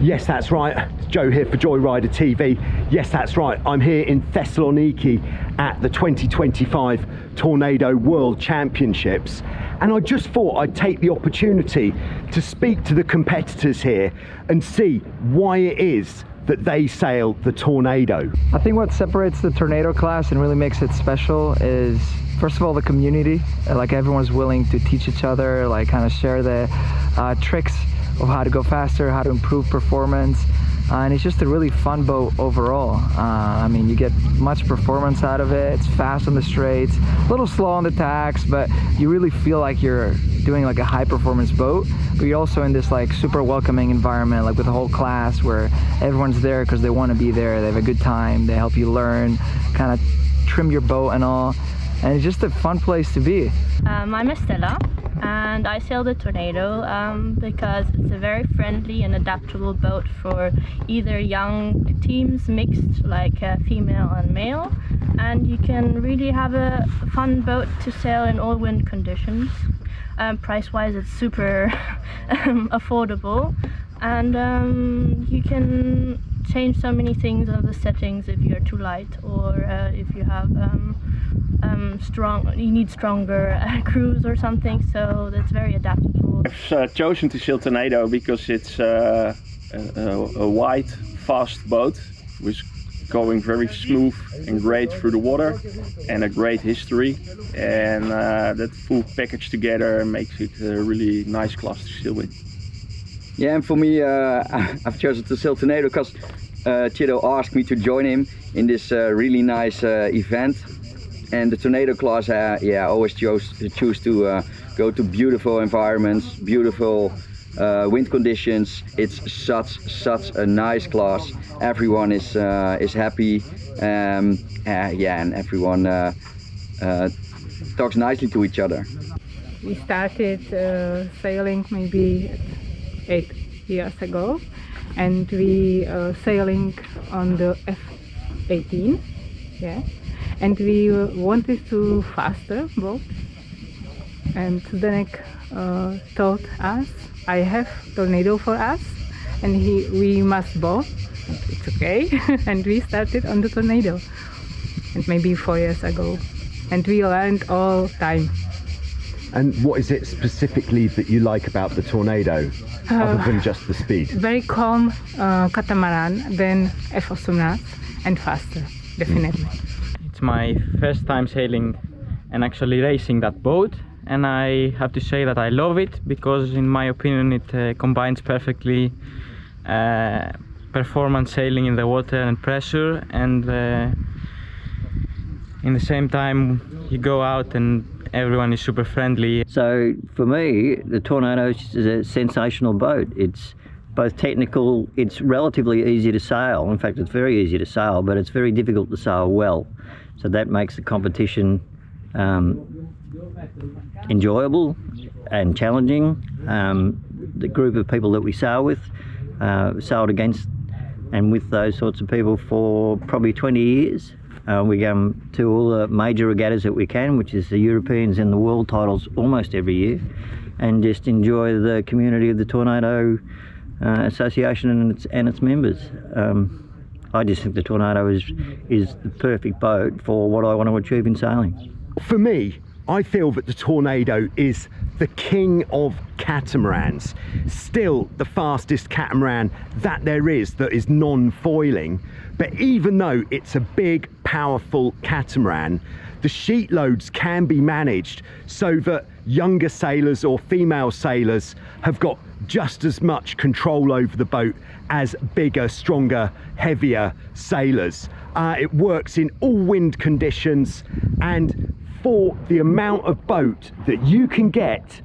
Yes, that's right. Joe here for Joyrider TV. Yes, that's right. I'm here in Thessaloniki at the 2025 Tornado World Championships. And I just thought I'd take the opportunity to speak to the competitors here and see why it is that they sail the Tornado. I think what separates the Tornado class and really makes it special is, first of all, the community. Like, everyone's willing to teach each other, like kind of share the tricks of how to go faster, how to improve performance, and it's just a really fun boat overall. I mean, you get much performance out of it. It's fast on the straights, a little slow on the tacks, but you really feel like you're doing like a high performance boat, but you're also in this like super welcoming environment, like with the whole class, where everyone's there because they want to be there, they have a good time, they help you learn, kind of trim your boat and all, and it's just a fun place to be. I'm Estella, and I sail the Tornado because it's a very friendly and adaptable boat for either young teams mixed, like female and male, and you can really have a fun boat to sail in all wind conditions. Price wise, it's super affordable, and you can change so many things of the settings if you're too light, or if you have you need stronger crews or something, so that's very adaptable. I've chosen to sail Tornado because it's a wide, fast boat with going very smooth and great through the water, and a great history, and that full package together makes it a really nice class to sail with. Yeah, and for me, I've chosen to sail Tornado because Chido asked me to join him in this really nice event. And the Tornado class, I always choose to go to beautiful environments, beautiful wind conditions. It's such a nice class. Everyone is happy, and everyone talks nicely to each other. We started sailing maybe 8 years ago, and we sailing on the F18, yeah. And we wanted to faster boat, and Zdenek told us, I have Tornado for us, and we must both. It's okay. And we started on the Tornado, and maybe 4 years ago, and we learned all time. And what is it specifically that you like about the Tornado, other than just the speed? Very calm catamaran, then F18 and faster, definitely. It's my first time sailing and actually racing that boat, and I have to say that I love it because, in my opinion, it combines perfectly performance sailing in the water and pressure, and in the same time you go out and everyone is super friendly. So for me, the Tornado is a sensational boat. It's both technical, it's relatively easy to sail. In fact, it's very easy to sail, but it's very difficult to sail well. So that makes the competition enjoyable and challenging. The group of people that we sail with, sailed against and with those sorts of people for probably 20 years. We go to all the major regattas that we can, which is the Europeans and the world titles almost every year, and just enjoy the community of the Tornado Association and its members. I just think the Tornado is the perfect boat for what I want to achieve in sailing. For me, I feel that the Tornado is the king of catamarans. Still the fastest catamaran that there is that is non-foiling, but even though it's a big, powerful catamaran, the sheet loads can be managed so that younger sailors or female sailors have got just as much control over the boat as bigger, stronger, heavier sailors. It works in all wind conditions, and for the amount of boat that you can get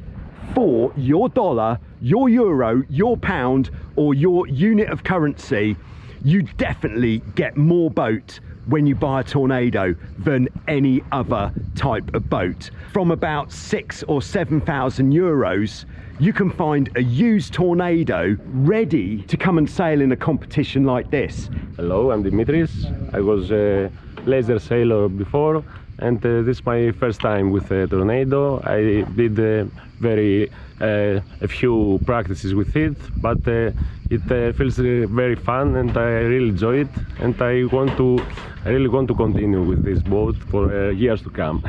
for your dollar, your euro, your pound, or your unit of currency, you definitely get more boat when you buy a Tornado than any other type of boat. From about 6,000 or 7,000 euros, you can find a used Tornado ready to come and sail in a competition like this. Hello, I'm Dimitris. I was a laser sailor before, and this is my first time with a Tornado. I did very a few practices with it, but it feels very fun, and I really enjoy it, and I really want to continue with this boat for years to come.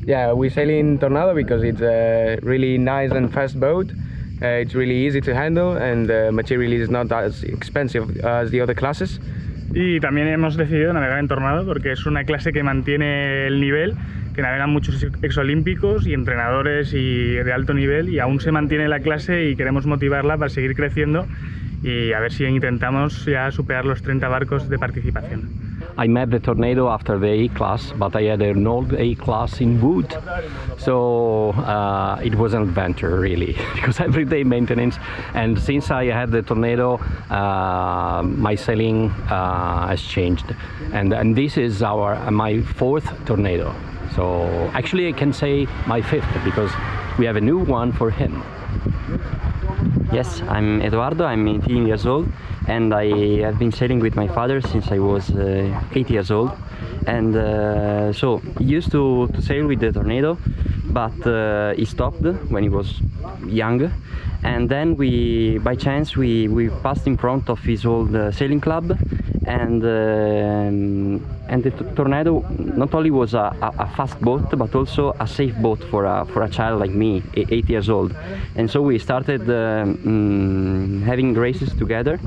Yeah, we sail in Tornado because it's a really nice and fast boat. It's really easy to handle, and the material is not as expensive as the other classes. Y también hemos decidido navegar en Tornado porque es una clase que mantiene el nivel, que navegan muchos exolímpicos y entrenadores y de alto nivel, y aún se mantiene la clase y queremos motivarla para seguir creciendo y a ver si intentamos ya superar los 30 barcos de participación. I met the Tornado after the A class, but I had an old A class in wood, so it was an adventure really, because everyday maintenance. And since I had the Tornado, my sailing has changed, and this is my 4th Tornado. So actually I can say my 5th, because we have a new one for him. Yes, I'm Eduardo, I'm 18 years old, and I have been sailing with my father since I was 8 years old. And so he used to sail with the Tornado, but he stopped when he was young. And then by chance we passed in front of his old sailing club, and the Tornado not only was a fast boat, but also a safe boat for a child like me, 8 years old. And so we started having races together,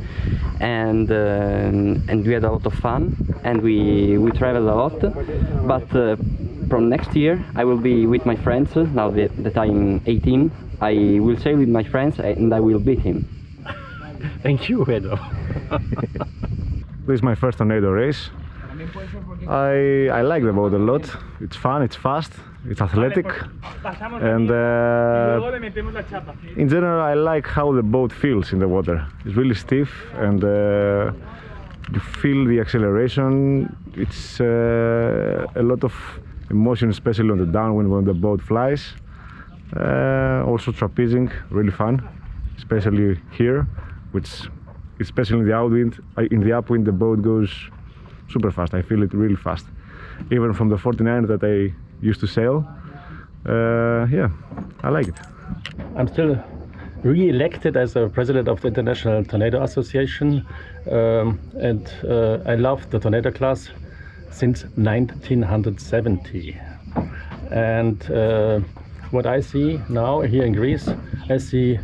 and we had a lot of fun, and we traveled a lot. But from next year I will be with my friends. Now that I'm 18, I will sail with my friends, and I will beat him. Thank you, Edo. This is my first Tornado race. I like the boat a lot. It's fun, it's fast, it's athletic, and in general I like how the boat feels in the water. It's really stiff, and you feel the acceleration. It's a lot of emotion, especially on the downwind when the boat flies. Also trapezing, really fun, especially here, which especially in the outwind. In the upwind the boat goes super fast. I feel it really fast, even from the 49 that I used to sail. Yeah, I like it. I'm still re-elected as a president of the International Tornado Association, and I love the Tornado class since 1970. And what I see now here in Greece, I see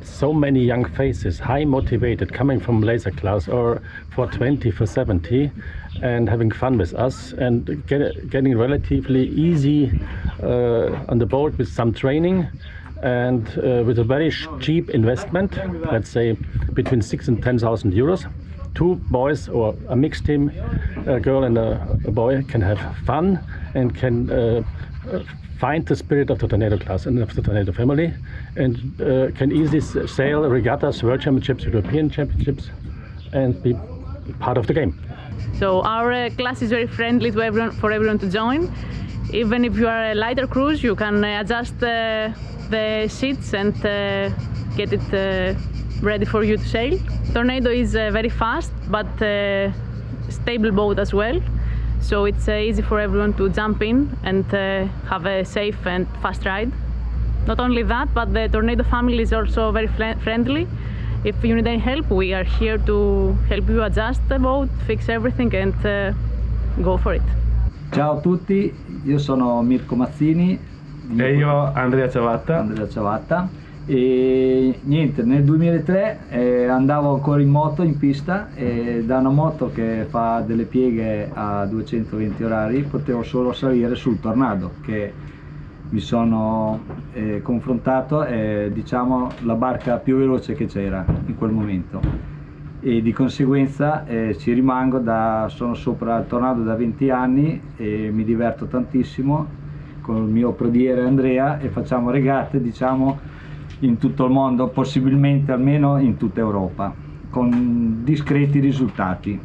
so many young faces, high motivated, coming from laser class or for 20, for 70, and having fun with us, and getting relatively easy on the boat with some training, and with a very cheap investment, let's say between 6,000 and 10,000 euros. 2 boys or a mixed team, a girl and a boy, can have fun and can find the spirit of the Tornado class and of the Tornado family, and can easily sail regattas, World Championships, European Championships, and be part of the game. So our class is very friendly to for everyone to join. Even if you are a lighter cruise, you can adjust the seats and get it ready for you to sail. Tornado is very fast, but stable boat as well. So it's easy for everyone to jump in and have a safe and fast ride. Not only that, but the Tornado family is also very friendly. If you need any help, we are here to help you adjust the boat, fix everything, and go for it. Ciao a tutti, io sono Mirko Mazzini. E io Andrea Ciavatta. Andrea Ciavatta. E niente, nel 2003 andavo ancora in moto, in pista, e da una moto che fa delle pieghe a 220 orari potevo solo salire sul Tornado, che mi sono confrontato, è diciamo la barca più veloce che c'era in quel momento, e di conseguenza ci rimango, sono sopra il Tornado da 20 anni e mi diverto tantissimo con il mio prodiere Andrea, e facciamo regate diciamo in tutto il mondo, possibilmente almeno in tutta Europa, con discreti risultati.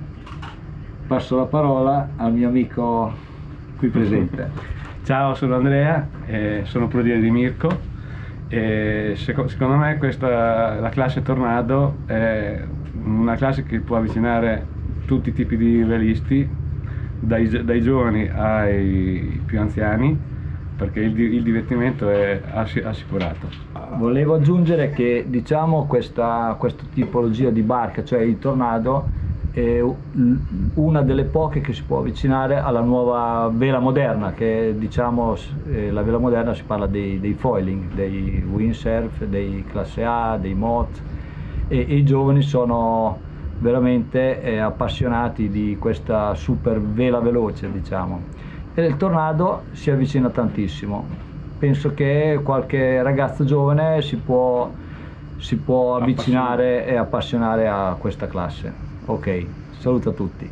Passo la parola al mio amico qui presente. Ciao, sono Andrea, sono prodiere di Mirko, e secondo me la classe Tornado è una classe che può avvicinare tutti i tipi di velisti, dai giovani ai più anziani, perché il divertimento è assicurato. Volevo aggiungere che diciamo questa tipologia di barca, cioè il Tornado, è una delle poche che si può avvicinare alla nuova vela moderna, che diciamo la vela moderna si parla dei foiling, dei windsurf, dei classe A, dei MOT, e i giovani sono veramente appassionati di questa super vela veloce, diciamo, e il Tornado si avvicina tantissimo. Penso che qualche ragazzo giovane si può avvicinare e appassionare a questa classe. Ok, saluto a tutti.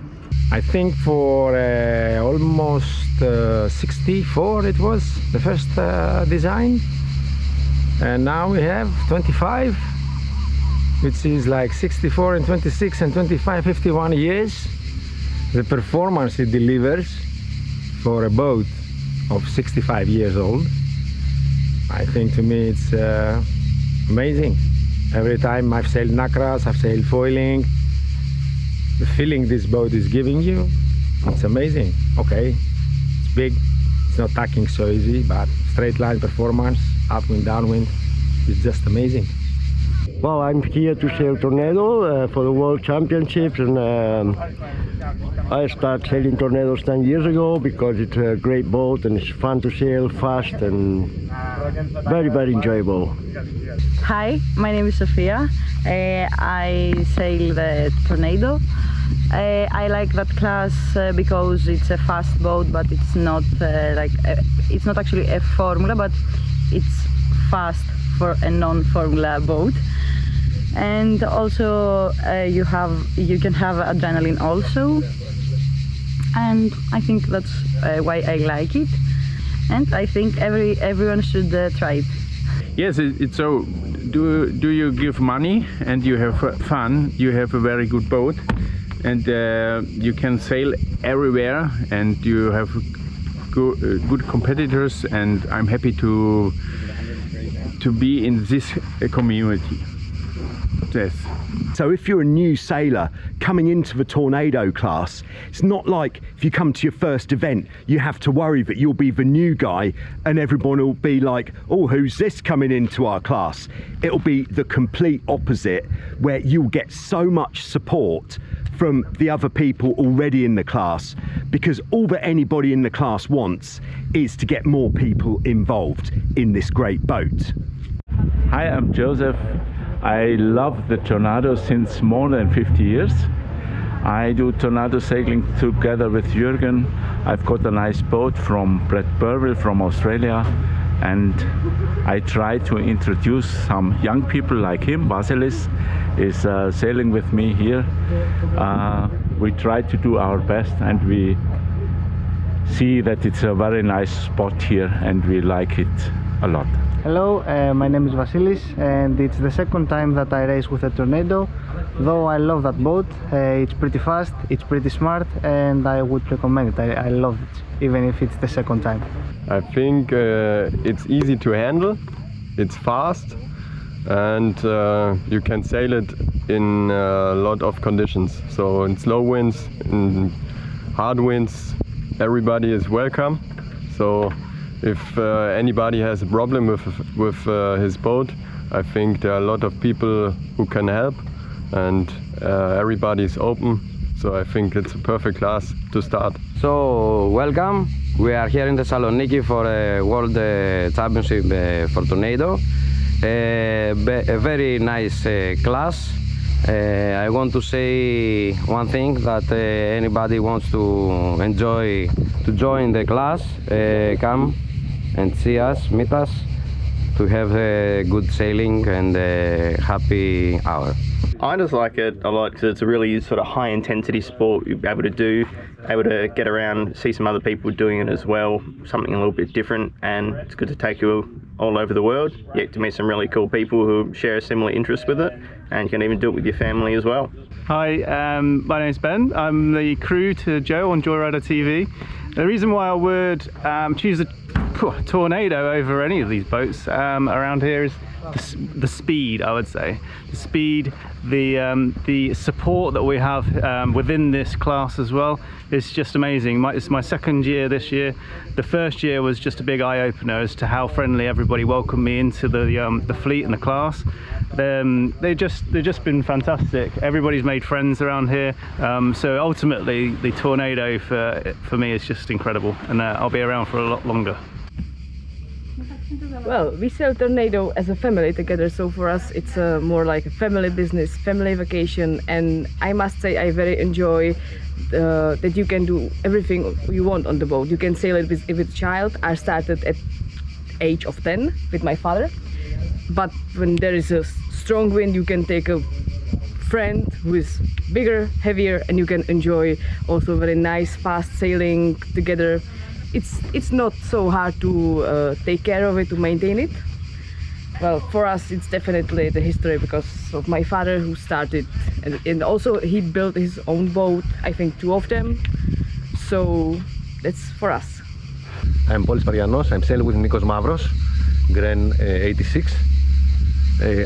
I think for almost 64 it was the first design, and now we have 25, which is like 64 and 26 and 25, 51 years. The performance it delivers for a boat of 65 years old, I think to me it's amazing. Every time I've sailed Nacras, I've sailed foiling, the feeling this boat is giving you, it's amazing. Okay, it's big, it's not tacking so easy, but straight line performance, upwind, downwind, it's just amazing. Well, I'm here to sail Tornado for the World Championships, and I started sailing Tornadoes 10 years ago because it's a great boat and it's fun to sail, fast and very, very enjoyable. Hi, my name is Sofia. I sail the Tornado. I like that class because it's a fast boat, but it's not it's not actually a formula, but it's fast for a non-formula boat. And also you can have adrenaline also, and I think that's why I like it, and I think everyone should try it. Yes, it's so. Do you give money and you have fun? You have a very good boat, and you can sail everywhere, and you have good competitors, and I'm happy to be in this community. Yes. So if you're a new sailor coming into the Tornado class, it's not like if you come to your first event you have to worry that you'll be the new guy and everyone will be like, oh, who's this coming into our class? It'll be the complete opposite, where you'll get so much support from the other people already in the class, because all that anybody in the class wants is to get more people involved in this great boat. Hi, I'm Joseph. I love the Tornado since more than 50 years. I do Tornado sailing together with Jürgen. I've got a nice boat from Brett Burwell from Australia, and I try to introduce some young people like him. Vasilis is sailing with me here. We try to do our best, and we see that it's a very nice spot here and we like it a lot. Hello, my name is Vasilis, and it's the second time that I race with a Tornado. Though I love that boat, it's pretty fast, it's pretty smart, and I would recommend it. I love it, even if it's the second time. I think it's easy to handle, it's fast, and you can sail it in a lot of conditions. So in slow winds, in hard winds, everybody is welcome. So if anybody has a problem with his boat, I think there are a lot of people who can help, and everybody is open. So I think it's a perfect class to start. So welcome. We are here in Thessaloniki for a World Championship for Tornado. A very nice class. I want to say one thing, that anybody wants to enjoy to join the class, come and see us, meet us, to have a good sailing and a happy hour. I just like it a lot because it's a really sort of high intensity sport you'll be able to get around, see some other people doing it as well, something a little bit different, and it's good to take you all over the world. You get to meet some really cool people who share a similar interest with it, and you can even do it with your family as well. Hi, my name's Ben. I'm the crew to Joe on Joyrider TV. The reason why I would choose a Tornado over any of these boats around here is the speed, I would say. The speed, the support that we have within this class as well is just amazing. It's my second year this year. The first year was just a big eye-opener as to how friendly everybody welcomed me into the fleet and the class. They've just been fantastic. Everybody's made friends around here. So ultimately, the Tornado for me is just incredible, and I'll be around for a lot longer. Well, we sail Tornado as a family together, so for us it's more like a family business, family vacation, and I must say I very enjoy that you can do everything you want on the boat. You can sail it with a child. I started at age of 10 with my father, but when there is a strong wind you can take a friend who is bigger, heavier, and you can enjoy also very nice fast sailing together. It's not so hard to take care of it, to maintain it. Well, for us it's definitely the history because of my father who started, and also he built his own boat, I think 2 of them, so that's for us. I'm Polis Parianos, I'm sailing with Nikos Mavros, Gren 86.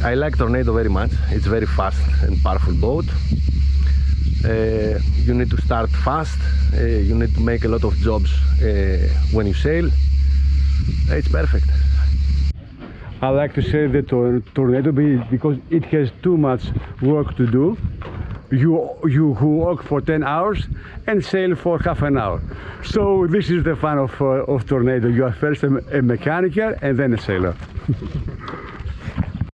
I like Tornado very much. It's very fast and powerful boat. You need to start fast, you need to make a lot of jobs when you sail. It's perfect. I like to sail the Tornado because it has too much work to do. You work for 10 hours and sail for half an hour. So this is the fun of Tornado. You are first a mechanic and then a sailor.